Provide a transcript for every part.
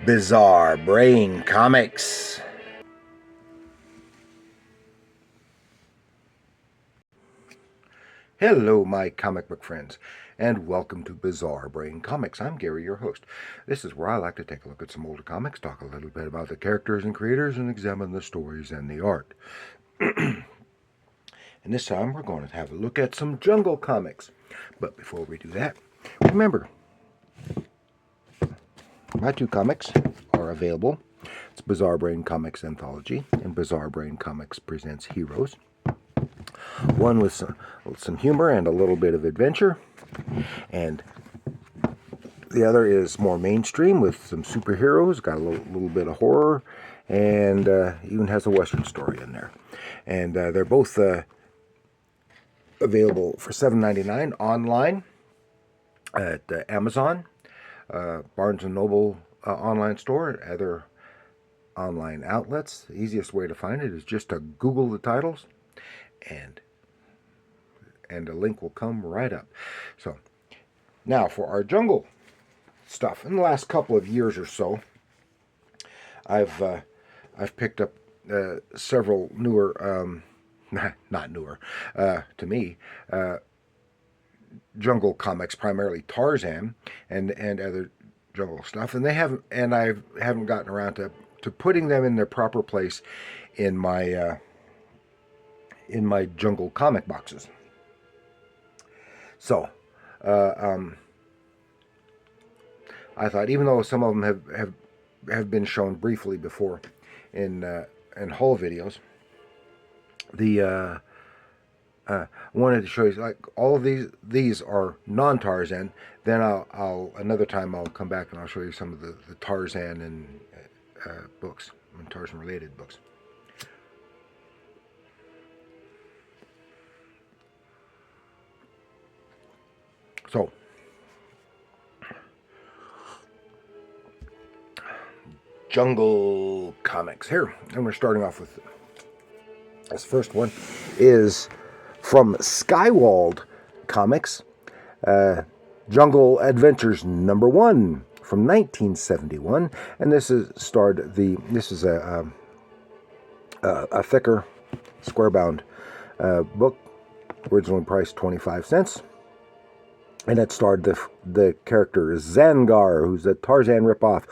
Bizarre Brain Comics. Hello, my comic book friends, and welcome to Bizarre Brain Comics. I'm Gary, your host. This is where I like to take a look at some older comics, talk a little bit about the characters and creators, and examine the stories and the art. And this time we're going to have a look at some Jungle comics. But before we do that, remember, my two comics are available. It's Bizarre Brain Comics Anthology and Bizarre Brain Comics Presents Heroes. One with some humor and a little bit of adventure, and the other is more mainstream with some superheroes, got a little bit of horror, and even has a Western story in there. And they're both available for $7.99 online at Amazon, Barnes & Noble online store, other online outlets. The easiest way to find it is just to Google the titles, and a link will come right up. So now for our Jungle stuff. In the last couple of years or so, I've picked up several newer, not newer to me, Jungle comics, primarily Tarzan and other Jungle stuff, and I haven't gotten around to putting them in their proper place in my Jungle comic boxes. So, I thought, even though some of them have been shown briefly before in haul videos, I wanted to show you, like, all of these are non-Tarzan. Then I'll another time I'll come back and I'll show you some of the Tarzan and books, and Tarzan related books. So, Jungle comics here, and we're starting off with this first one is from Skywald Comics, Jungle Adventures #1 from 1971, and this is a thicker square-bound book, originally priced 25 cents. And it starred the character Zangar, who's a Tarzan ripoff,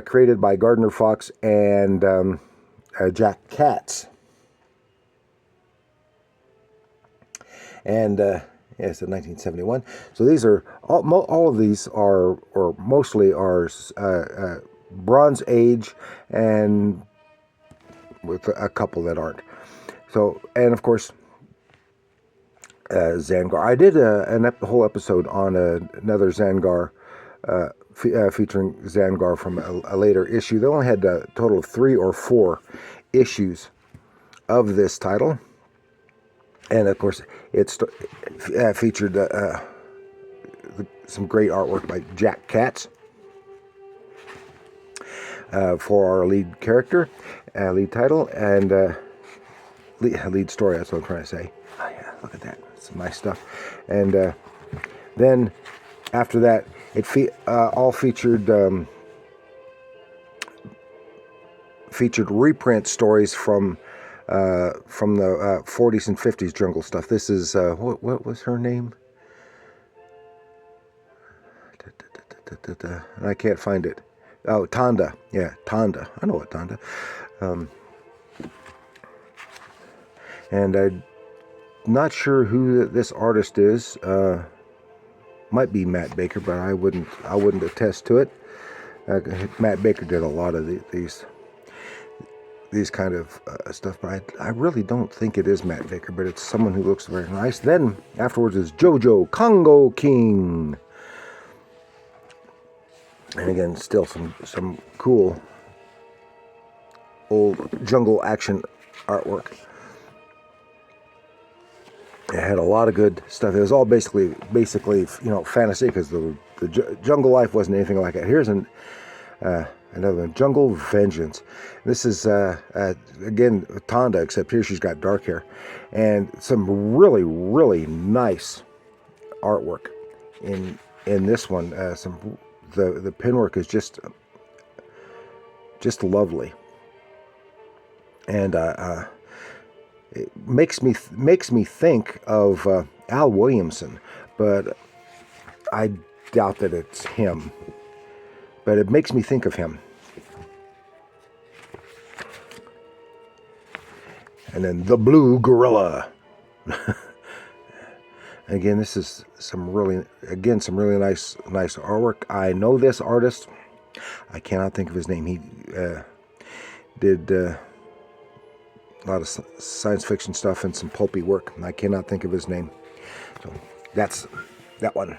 created by Gardner Fox and Jack Katz. And it's in 1971. So these are all of these are, or mostly are, Bronze Age, and with a couple that aren't. So, and of course, Zangar. I did a whole episode on another Zangar, featuring Zangar from a later issue. They only had a total of 3 or 4 issues of this title, and of course it featured some great artwork by Jack Katz for our lead character, lead title, and lead story. That's what I'm trying to say. Oh yeah, look at that. Some nice stuff. And then after that, it all featured reprint stories from the 40s and 50s Jungle stuff. This is what was her name? I can't find it. Oh, Tonda. Yeah, Tonda. I know what Tonda. And I'm not sure who this artist is. Might be Matt Baker, but I wouldn't attest to it. Matt Baker did a lot of these kind of stuff, but I really don't think it is Matt Baker, but it's someone who looks very nice. Then afterwards is JoJo Congo King, and again, still some cool old Jungle action artwork. It had a lot of good stuff. It was all basically fantasy, because the jungle life wasn't anything like it. Here's another one, Jungle Vengeance. This is again Tonda, except here she's got dark hair, and some really, really nice artwork in this one. The pinwork is just just lovely. And it makes me think of Al Williamson, but I doubt that it's him. But it makes me think of him. And then the Blue Gorilla. Again, this is some really nice artwork. I know this artist. I cannot think of his name. He did a lot of science fiction stuff and some pulpy work. I cannot think of his name. So that's that one.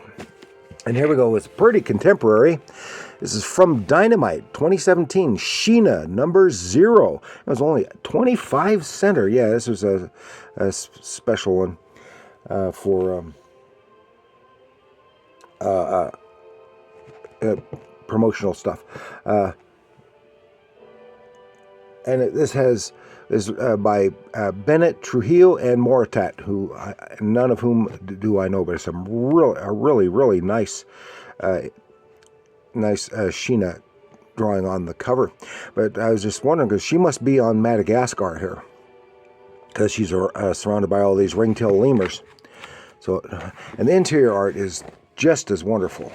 And here we go. It's pretty contemporary. This is from Dynamite, 2017. Sheena, number 0. It was only 25 cents. Yeah, this was a special one for promotional stuff. And this is by Bennett, Trujillo, and Moratat, who none of whom do I know, but some really nice Sheena drawing on the cover. But I was just wondering, because she must be on Madagascar here, because she's surrounded by all these ringtail lemurs. So, and the interior art is just as wonderful.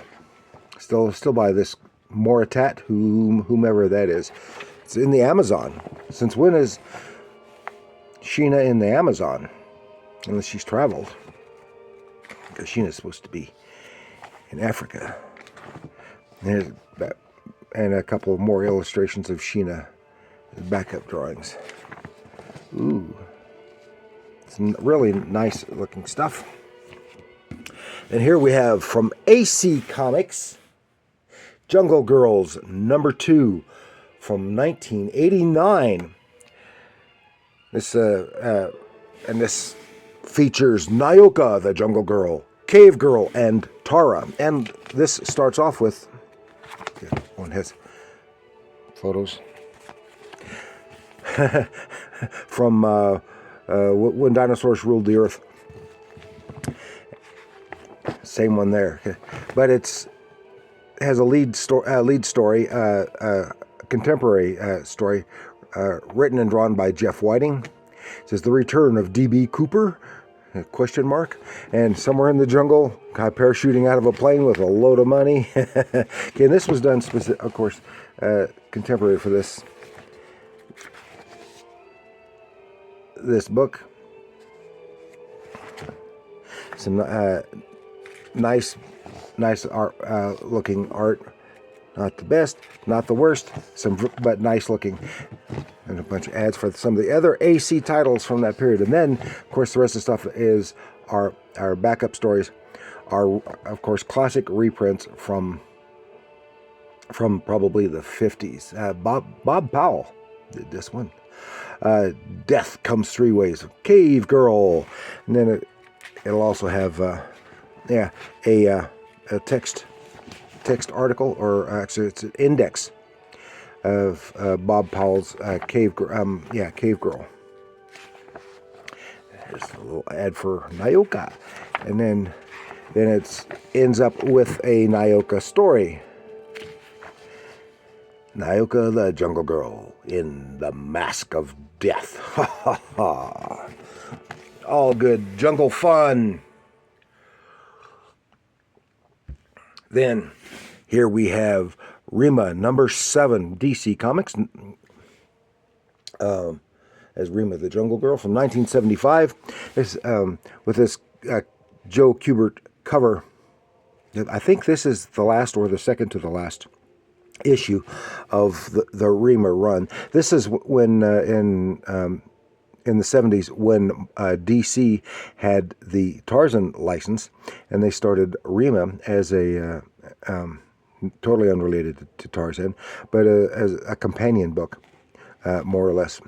Still by this Moratat, whomever that is. It's in the Amazon. Since when is Sheena in the Amazon? Unless she's traveled. Because Sheena's supposed to be in Africa. And a couple of more illustrations of Sheena, backup drawings. Ooh. Some really nice looking stuff. And here we have from AC Comics, Jungle Girls number 2 from 1989. This and this features Nyoka, the Jungle Girl, Cave Girl, and Tara. And this starts off with, one has photos from when dinosaurs ruled the earth. Same one there, but it has a lead story, contemporary story, written and drawn by Jeff Whiting. It says the return of D.B. Cooper, question mark, and somewhere in the jungle, guy parachuting out of a plane with a load of money. Okay, this was done of course, contemporary for this book. Some nice art, looking art. Not the best, not the worst, but nice looking. And a bunch of ads for some of the other AC titles from that period. And then, of course, the rest of the stuff is our backup stories, are of course classic reprints from probably the 50s. Bob Powell did this one. Death Comes Three Ways. Cave Girl. And then it'll also have a text article, or actually it's an index of Bob Powell's Cave Girl. Cave Girl. There's a little ad for Nyoka, and then it ends up with a Nyoka story. Nyoka, the Jungle Girl, in the Mask of Death. Ha ha ha! All good jungle fun. Then here we have Rima, number 7, DC Comics, as Rima the Jungle Girl from 1975. This, with this Joe Kubert cover. I think this is the last or the second to the last issue of the Rima run. This is when in the 70s when DC had the Tarzan license, and they started Rima as a totally unrelated to Tarzan, but as a companion book, more or less,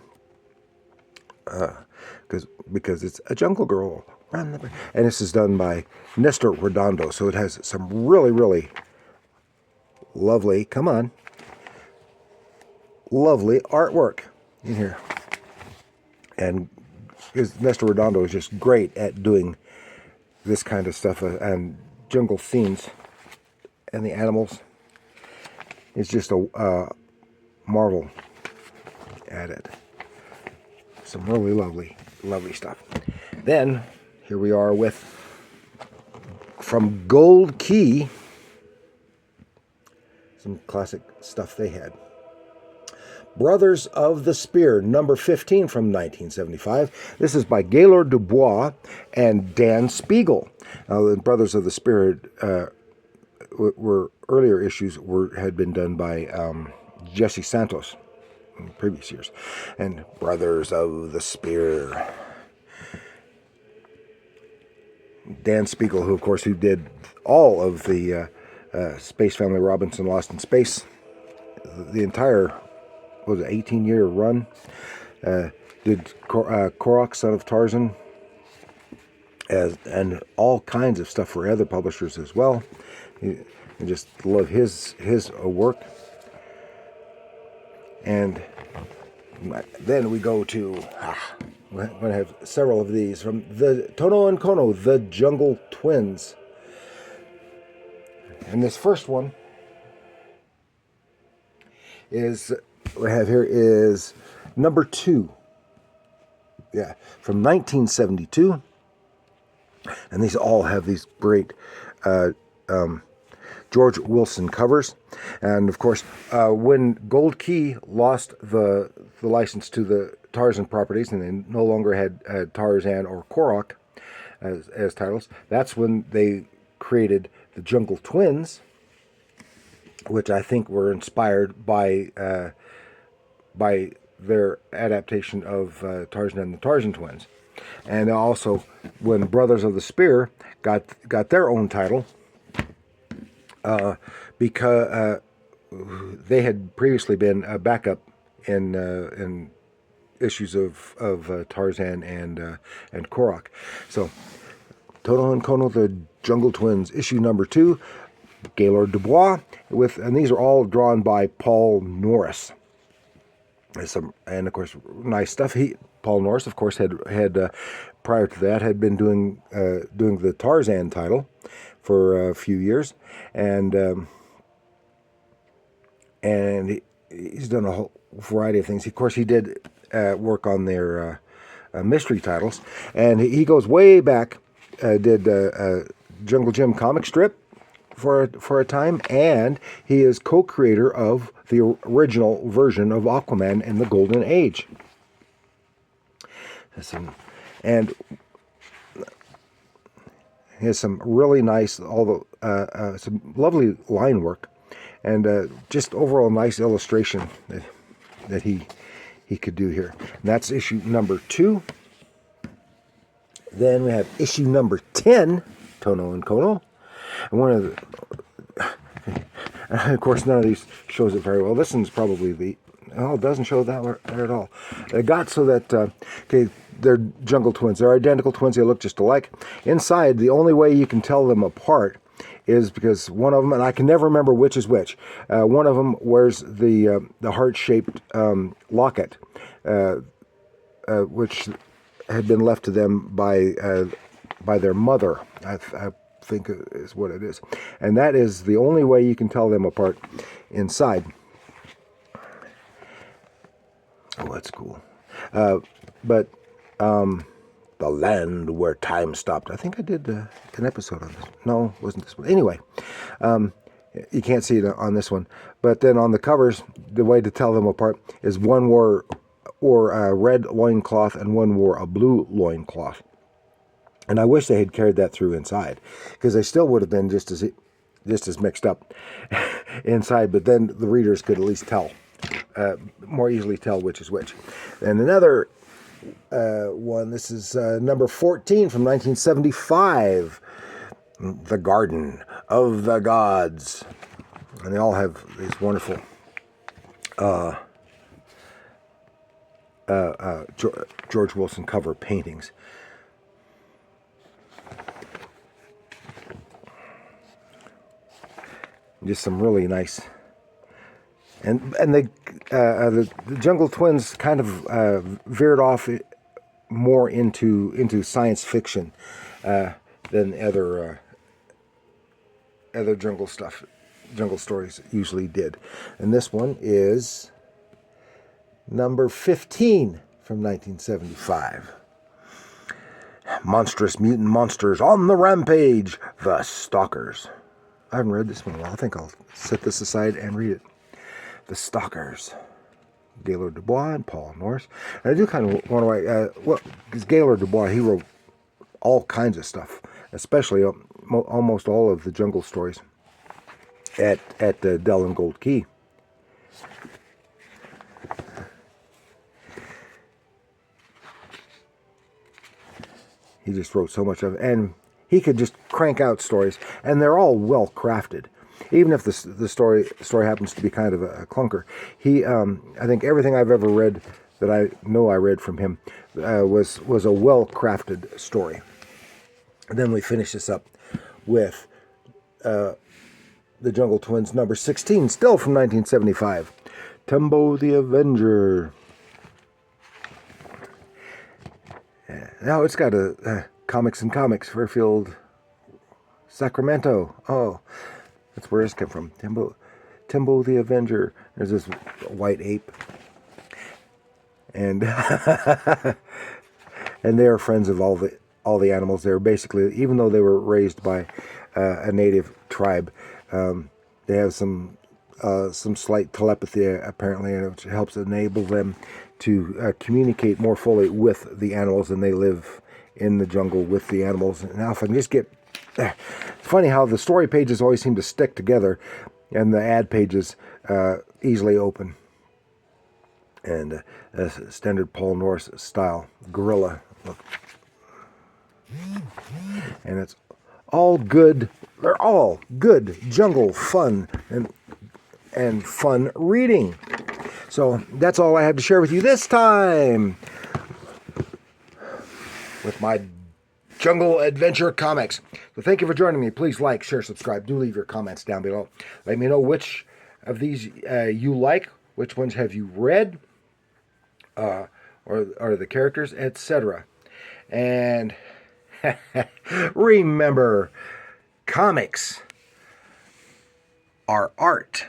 because it's a jungle girl. And this is done by Nestor Redondo, so it has some really lovely, lovely artwork in here. And Nestor Redondo is just great at doing this kind of stuff, and jungle scenes, and the animals. It's just a marvel at it. Some really lovely stuff. Then here we are with, from Gold Key, some classic stuff they had. Brothers of the Spear, number 15 from 1975. This is by Gaylord Dubois and Dan Spiegel. Now, the Brothers of the Spear were earlier issues had been done by Jesse Santos in previous years. And Brothers of the Spear. Dan Spiegel, who of course did all of the Space Family Robinson Lost in Space, the entire 18-year run. Did Korok, Son of Tarzan, and all kinds of stuff for other publishers as well. I just love his work. And then we go to, we're going to have several of these from the Tono and Kono, the Jungle Twins. And this first one is, we have here is number 2. Yeah, from 1972. And these all have these great George Wilson covers. And of course, when Gold Key lost the license to the Tarzan properties, and they no longer had Tarzan or Korok as titles, that's when they created the Jungle Twins, which I think were inspired by their adaptation of Tarzan and the Tarzan Twins. And also, when Brothers of the Spear got their own title, because they had previously been a backup in issues of Tarzan and Korok. So, Tono and Kono, the Jungle Twins, issue number 2, Gaylord Dubois, and these are all drawn by Paul Norris. And of course, nice stuff. Paul Norris, of course, had prior to that had been doing the Tarzan title for a few years, and he's done a whole variety of things. Of course, he did work on their mystery titles, and he goes way back. Did Jungle Jim comic strip for a time, and he is co-creator of the original version of Aquaman in the Golden Age. And he has some really nice, some lovely line work, and just overall nice illustration that he could do here. And that's issue number 2. Then we have issue number 10, Tono and Kono. And one of the, of course, none of these shows it very well. This one's probably it doesn't show that at all. It got so that, they're jungle twins. They're identical twins. They look just alike. Inside, the only way you can tell them apart is because one of them, and I can never remember which is which, one of them wears the heart-shaped locket, which had been left to them by their mother, I think is what it is. And that is the only way you can tell them apart inside. Oh, that's cool. But The Land Where Time Stopped. I think I did an episode on this. No, it wasn't this one. Anyway, you can't see it on this one. But then on the covers, the way to tell them apart is one wore a red loincloth and one wore a blue loincloth. And I wish they had carried that through inside, because they still would have been just as mixed up inside. But then the readers could at least tell, more easily tell which is which. And another one, this is number 14 from 1975, The Garden of the Gods. And they all have these wonderful George Wilson cover paintings. Just some really nice, and the Jungle Twins kind of veered off more into science fiction than other jungle stories usually did. And this one is Number 15 from 1975. Monstrous mutant monsters on the rampage, the Stalkers. I haven't read this one in a while. I think I'll set this aside and read it. The Stalkers. Gaylord Dubois and Paul Norris. And I do kind of wonder why, because Gaylord Dubois, he wrote all kinds of stuff, especially almost all of the jungle stories at Dell and Gold Key. He just wrote so much of it, and he could just crank out stories, and they're all well crafted. Even if the story happens to be kind of a clunker, I think everything I've ever read that I know I read from him was a well crafted story. And then we finish this up with the Jungle Twins, number 16, still from 1975, Tembo the Avenger. Now it's got a Comics and Comics, Fairfield, Sacramento. Oh, that's where this came from. Tembo the Avenger. There's this white ape, and and they are friends of all the animals. They're basically, even though they were raised by a native tribe, they have some slight telepathy apparently, which helps enable them to communicate more fully with the animals, and they live in the jungle with the animals. And now if I can just get... It's funny how the story pages always seem to stick together, and the ad pages easily open. And standard Paul Norris style, gorilla look. And it's all good. They're all good jungle fun and fun reading. So that's all I have to share with you this time with my Jungle Adventure comics. So thank you for joining me. Please like, share, subscribe. Do leave your comments down below. Let me know which of these you like, which ones have you read, or the characters, etc. And remember, comics are art.